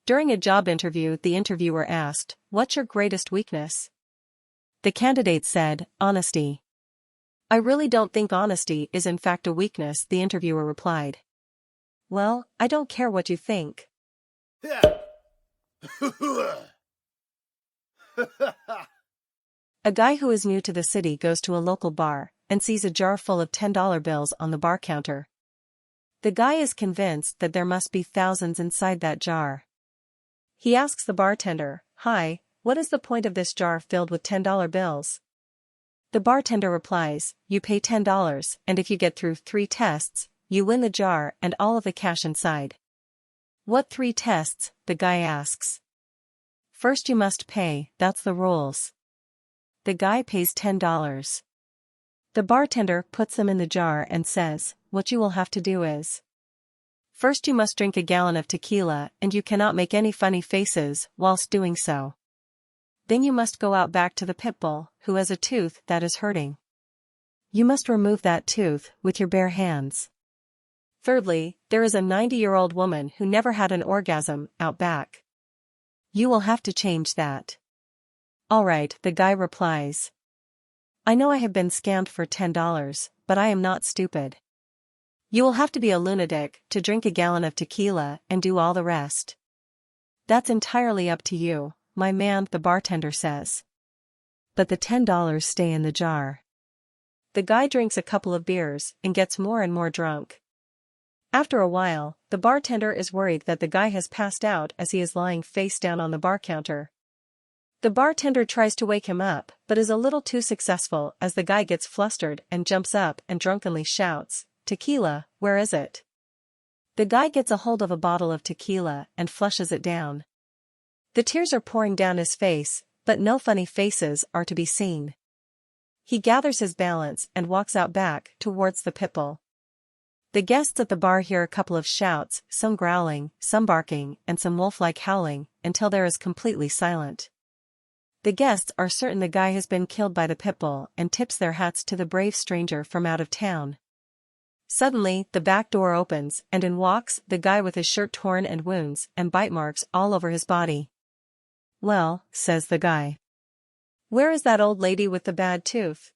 During a job interview, the interviewer asked, "What's your greatest weakness?" The candidate said, "Honesty." "I really don't think honesty is in fact a weakness," the interviewer replied. "Well, I don't care what you think." A guy who is new to the city goes to a local bar and sees a jar full of $10 bills on the bar counter. The guy is convinced that there must be thousands inside that jar. He asks the bartender, "Hi, what is the point of this jar filled with $10 bills?" The bartender replies, "You pay $10, and if you get through 3 tests, you win the jar and all of the cash inside." "What 3 tests?" the guy asks. "First you must pay, that's the rules." The guy pays $10. The bartender puts them in the jar and says, "What you will have to do is, first you must drink a gallon of tequila and you cannot make any funny faces whilst doing so. Then you must go out back to the pit bull, who has a tooth that is hurting. You must remove that tooth with your bare hands. Thirdly, there is a 90-year-old woman who never had an orgasm out back. You will have to change that." "All right," the guy replies. "I know I have been scammed for $10, but I am not stupid. You will have to be a lunatic to drink a gallon of tequila and do all the rest." "That's entirely up to you, my man," the bartender says. But the $10 stay in the jar. The guy drinks a couple of beers and gets more and more drunk. After a while, the bartender is worried that the guy has passed out as he is lying face down on the bar counter. The bartender tries to wake him up but is a little too successful as the guy gets flustered and jumps up and drunkenly shouts, "Tequila, where is it?" The guy gets a hold of a bottle of tequila and flushes it down. The tears are pouring down his face, but no funny faces are to be seen. He gathers his balance and walks out back towards the pit bull. The guests at the bar hear a couple of shouts, some growling, some barking, and some wolf-like howling, until there is completely silent. The guests are certain the guy has been killed by the pit bull and tips their hats to the brave stranger from out of town. Suddenly, the back door opens and in walks the guy with his shirt torn and wounds and bite marks all over his body. "Well," says the guy, "where is that old lady with the bad tooth?"